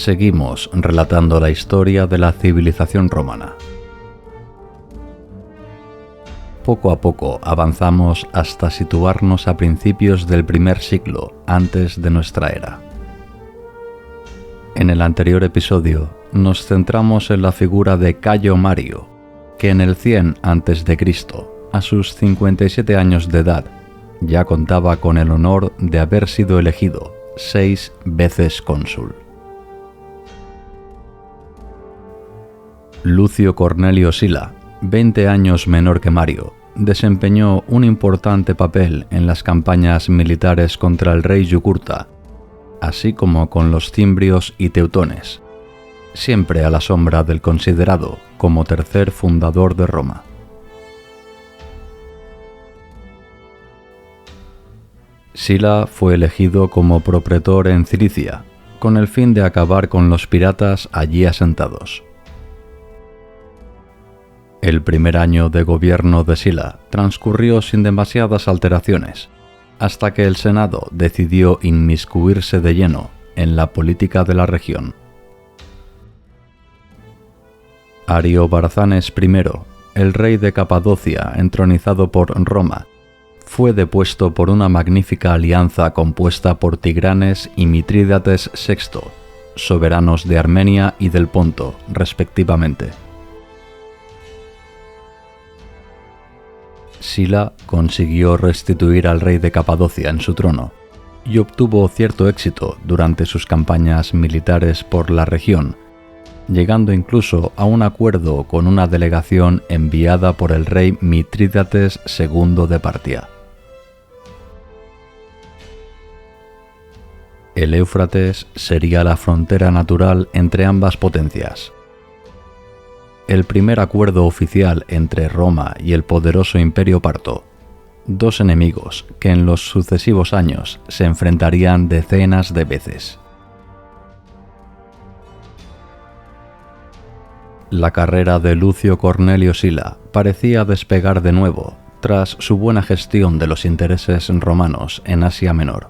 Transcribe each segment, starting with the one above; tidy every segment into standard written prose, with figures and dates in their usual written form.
Seguimos relatando la historia de la civilización romana. Poco a poco avanzamos hasta situarnos a principios del primer siglo antes de nuestra era. En el anterior episodio nos centramos en la figura de Cayo Mario, que en el 100 a.C., a sus 57 años de edad, ya contaba con el honor de haber sido elegido 6 veces cónsul. Lucio Cornelio Sila, 20 años menor que Mario, desempeñó un importante papel en las campañas militares contra el rey Yugurta, así como con los cimbrios y teutones, siempre a la sombra del considerado como tercer fundador de Roma. Sila fue elegido como propretor en Cilicia, con el fin de acabar con los piratas allí asentados. El primer año de gobierno de Sila transcurrió sin demasiadas alteraciones, hasta que el Senado decidió inmiscuirse de lleno en la política de la región. Ariobarzanes I, el rey de Capadocia entronizado por Roma, fue depuesto por una magnífica alianza compuesta por Tigranes y Mitrídates VI, soberanos de Armenia y del Ponto, respectivamente. Sila consiguió restituir al rey de Capadocia en su trono y obtuvo cierto éxito durante sus campañas militares por la región, llegando incluso a un acuerdo con una delegación enviada por el rey Mitrídates II de Partia. El Éufrates sería la frontera natural entre ambas potencias. El primer acuerdo oficial entre Roma y el poderoso Imperio Parto, dos enemigos que en los sucesivos años se enfrentarían decenas de veces. La carrera de Lucio Cornelio Sila parecía despegar de nuevo tras su buena gestión de los intereses romanos en Asia Menor.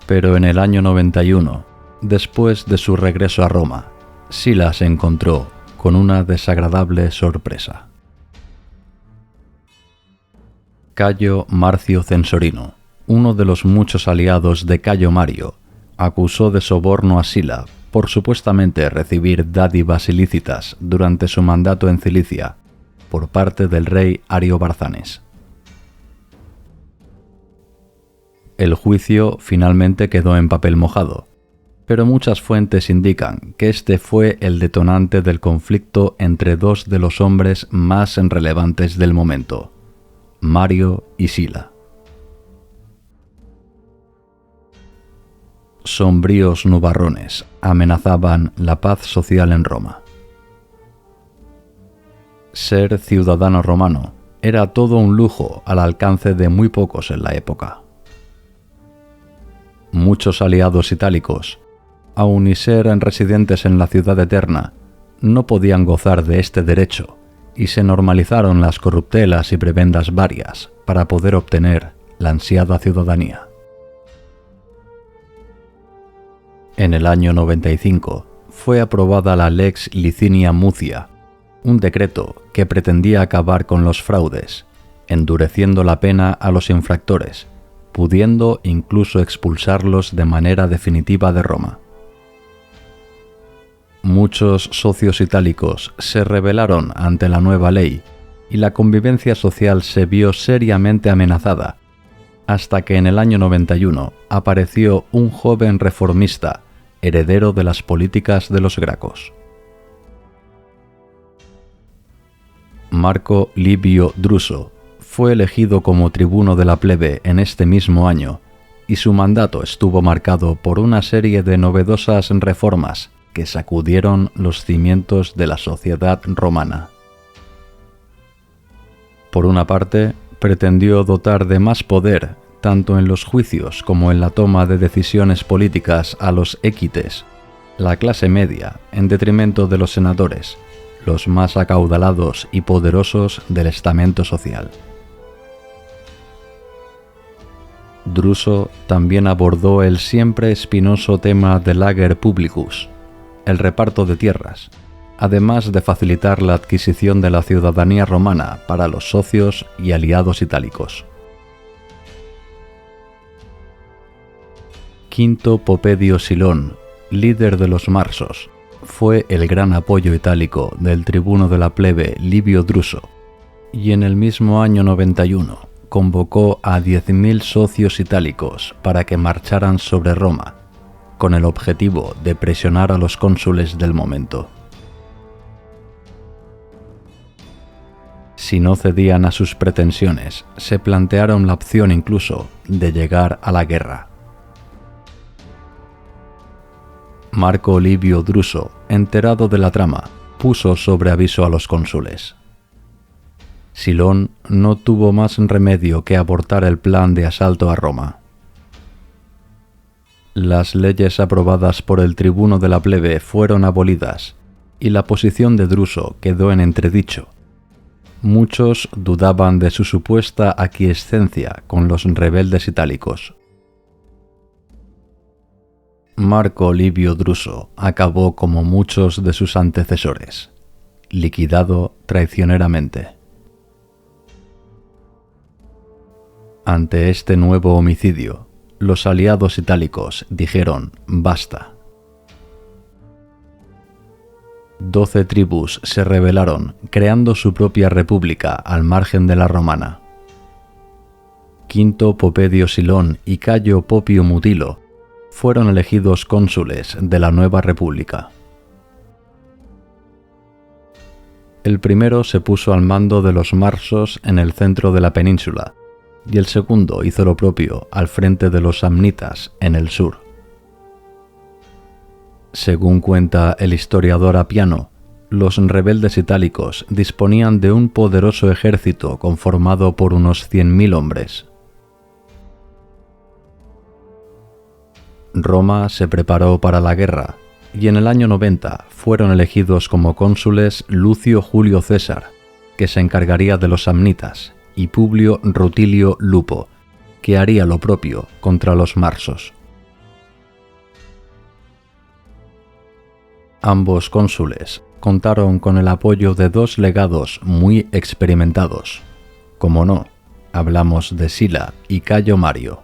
Pero en el año 91, después de su regreso a Roma, Sila se encontró con una desagradable sorpresa. Cayo Marcio Censorino, uno de los muchos aliados de Cayo Mario, acusó de soborno a Sila por supuestamente recibir dádivas ilícitas durante su mandato en Cilicia por parte del rey Ariobarzanes. El juicio finalmente quedó en papel mojado, pero muchas fuentes indican que este fue el detonante del conflicto entre dos de los hombres más relevantes del momento, Mario y Sila. Sombríos nubarrones amenazaban la paz social en Roma. Ser ciudadano romano era todo un lujo al alcance de muy pocos en la época. Muchos aliados itálicos, aun y ser residentes en la ciudad eterna, no podían gozar de este derecho y se normalizaron las corruptelas y prebendas varias para poder obtener la ansiada ciudadanía. En el año 95 fue aprobada la Lex Licinia Mucia, un decreto que pretendía acabar con los fraudes, endureciendo la pena a los infractores, pudiendo incluso expulsarlos de manera definitiva de Roma. Muchos socios itálicos se rebelaron ante la nueva ley y la convivencia social se vio seriamente amenazada, hasta que en el año 91 apareció un joven reformista, heredero de las políticas de los Gracos. Marco Livio Druso fue elegido como tribuno de la plebe en este mismo año, y su mandato estuvo marcado por una serie de novedosas reformas que sacudieron los cimientos de la sociedad romana. Por una parte, pretendió dotar de más poder, tanto en los juicios como en la toma de decisiones políticas, a los equites, la clase media, en detrimento de los senadores, los más acaudalados y poderosos del estamento social. Druso también abordó el siempre espinoso tema del ager publicus, el reparto de tierras, además de facilitar la adquisición de la ciudadanía romana para los socios y aliados itálicos. Quinto Popedio Silón, líder de los marsos, fue el gran apoyo itálico del tribuno de la plebe Livio Druso, y en el mismo año 91 convocó a 10.000 socios itálicos para que marcharan sobre Roma, con el objetivo de presionar a los cónsules del momento. Si no cedían a sus pretensiones, se plantearon la opción incluso de llegar a la guerra. Marco Livio Druso, enterado de la trama, puso sobre aviso a los cónsules. Silón no tuvo más remedio que abortar el plan de asalto a Roma. Las leyes aprobadas por el tribuno de la plebe fueron abolidas y la posición de Druso quedó en entredicho. Muchos dudaban de su supuesta aquiescencia con los rebeldes itálicos. Marco Livio Druso acabó como muchos de sus antecesores, liquidado traicioneramente. Ante este nuevo homicidio, los aliados itálicos dijeron basta. 12 tribus se rebelaron, creando su propia república al margen de la romana. Quinto Popedio Silón y Cayo Popio Mutilo fueron elegidos cónsules de la nueva república. El primero se puso al mando de los marsos en el centro de la península, y el segundo hizo lo propio al frente de los samnitas en el sur. Según cuenta el historiador Apiano, los rebeldes itálicos disponían de un poderoso ejército conformado por unos 100.000 hombres. Roma se preparó para la guerra, y en el año 90 fueron elegidos como cónsules Lucio Julio César, que se encargaría de los samnitas, y Publio Rutilio Lupo, que haría lo propio contra los marsos. Ambos cónsules contaron con el apoyo de dos legados muy experimentados. Como no, hablamos de Sila y Cayo Mario.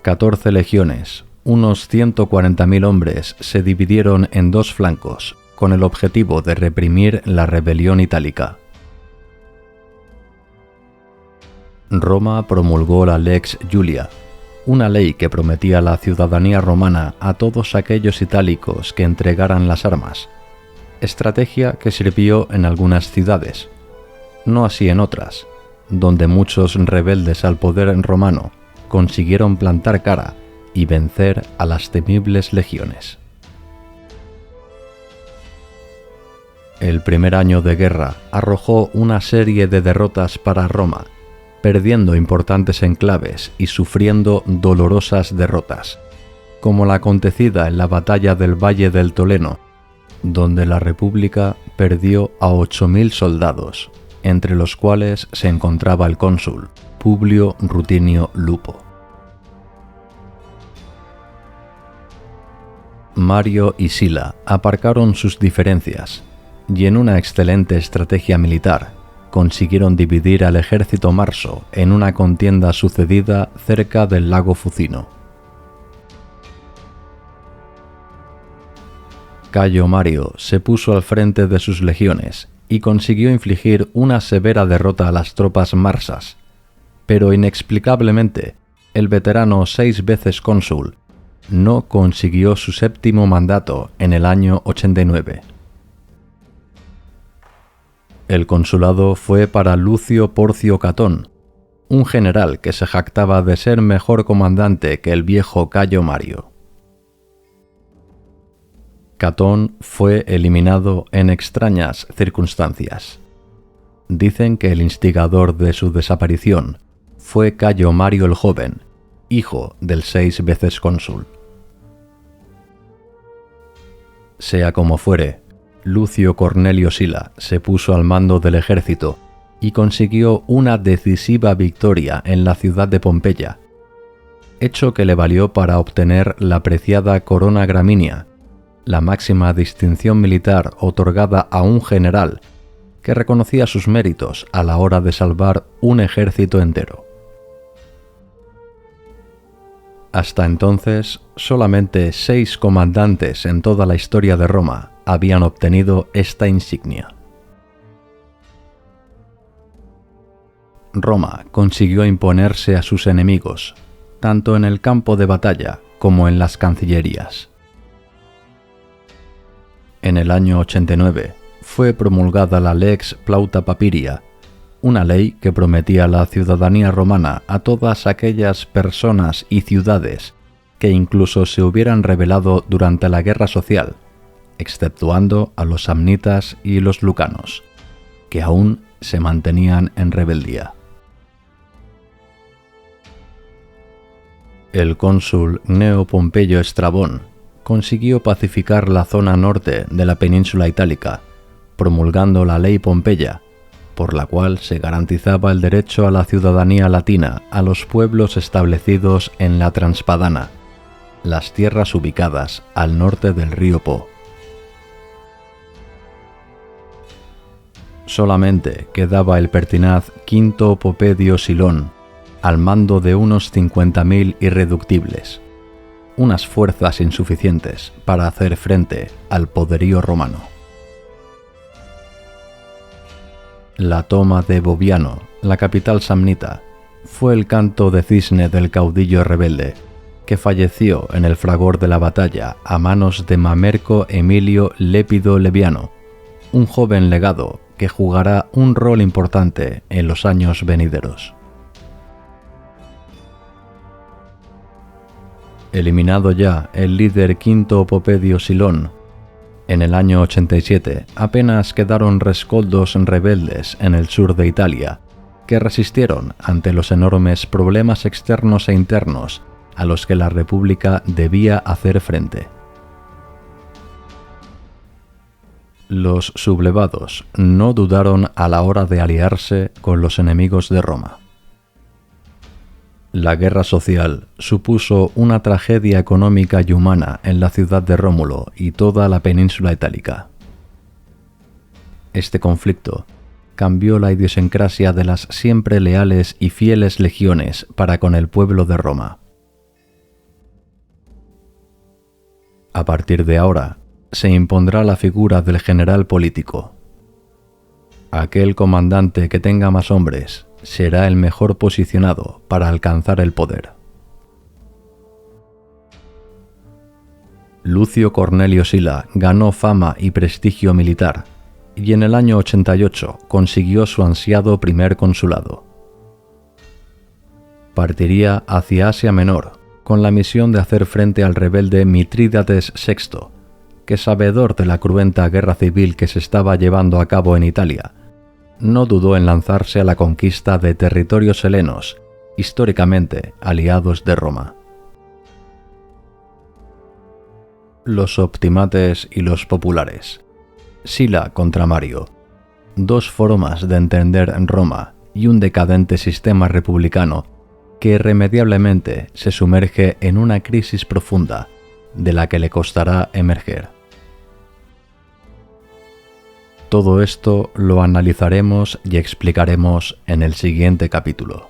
14 legiones, unos 140.000 hombres, se dividieron en dos flancos, con el objetivo de reprimir la rebelión itálica. Roma promulgó la Lex Julia, una ley que prometía la ciudadanía romana a todos aquellos itálicos que entregaran las armas, estrategia que sirvió en algunas ciudades, no así en otras, donde muchos rebeldes al poder romano consiguieron plantar cara y vencer a las temibles legiones. El primer año de guerra arrojó una serie de derrotas para Roma, perdiendo importantes enclaves y sufriendo dolorosas derrotas, como la acontecida en la batalla del Valle del Toleno, donde la República perdió a 8.000 soldados, entre los cuales se encontraba el cónsul Publio Rutilio Lupo. Mario y Sila aparcaron sus diferencias y en una excelente estrategia militar consiguieron dividir al ejército marso en una contienda sucedida cerca del lago Fucino. Cayo Mario se puso al frente de sus legiones y consiguió infligir una severa derrota a las tropas marsas, pero inexplicablemente el veterano 6 veces cónsul no consiguió su 7º mandato en el año 89. El consulado fue para Lucio Porcio Catón, un general que se jactaba de ser mejor comandante que el viejo Cayo Mario. Catón fue eliminado en extrañas circunstancias. Dicen que el instigador de su desaparición fue Cayo Mario el Joven, hijo del 6 veces cónsul. Sea como fuere, Lucio Cornelio Sila se puso al mando del ejército y consiguió una decisiva victoria en la ciudad de Pompeya, hecho que le valió para obtener la apreciada Corona Graminia, la máxima distinción militar otorgada a un general que reconocía sus méritos a la hora de salvar un ejército entero. Hasta entonces, solamente 6 comandantes en toda la historia de Roma habían obtenido esta insignia. Roma consiguió imponerse a sus enemigos, tanto en el campo de batalla como en las cancillerías. En el año 89 fue promulgada la Lex Plauta Papiria, una ley que prometía la ciudadanía romana a todas aquellas personas y ciudades que incluso se hubieran rebelado durante la guerra social, exceptuando a los samnitas y los lucanos, que aún se mantenían en rebeldía. El cónsul Gneo Pompeyo Estrabón consiguió pacificar la zona norte de la península itálica, promulgando la Ley Pompeya, por la cual se garantizaba el derecho a la ciudadanía latina a los pueblos establecidos en la Transpadana, las tierras ubicadas al norte del río Po. Solamente quedaba el pertinaz Quinto Popedio Silón, al mando de unos 50.000 irreductibles, unas fuerzas insuficientes para hacer frente al poderío romano. La toma de Boviano, la capital samnita, fue el canto de cisne del caudillo rebelde, que falleció en el fragor de la batalla a manos de Mamerco Emilio Lépido Leviano, un joven legado que jugará un rol importante en los años venideros. Eliminado ya el líder Quinto Popedio Silón, en el año 87 apenas quedaron rescoldos rebeldes en el sur de Italia, que resistieron ante los enormes problemas externos e internos a los que la República debía hacer frente. Los sublevados no dudaron a la hora de aliarse con los enemigos de Roma. La guerra social supuso una tragedia económica y humana en la ciudad de Rómulo y toda la península itálica. Este conflicto cambió la idiosincrasia de las siempre leales y fieles legiones para con el pueblo de Roma. A partir de ahora, se impondrá la figura del general político. Aquel comandante que tenga más hombres será el mejor posicionado para alcanzar el poder. Lucio Cornelio Sila ganó fama y prestigio militar y en el año 88 consiguió su ansiado primer consulado. Partiría hacia Asia Menor con la misión de hacer frente al rebelde Mitrídates VI, que, sabedor de la cruenta guerra civil que se estaba llevando a cabo en Italia, no dudó en lanzarse a la conquista de territorios helenos, históricamente aliados de Roma. Los optimates y los populares. Sila contra Mario. Dos formas de entender Roma y un decadente sistema republicano que irremediablemente se sumerge en una crisis profunda de la que le costará emerger. Todo esto lo analizaremos y explicaremos en el siguiente capítulo.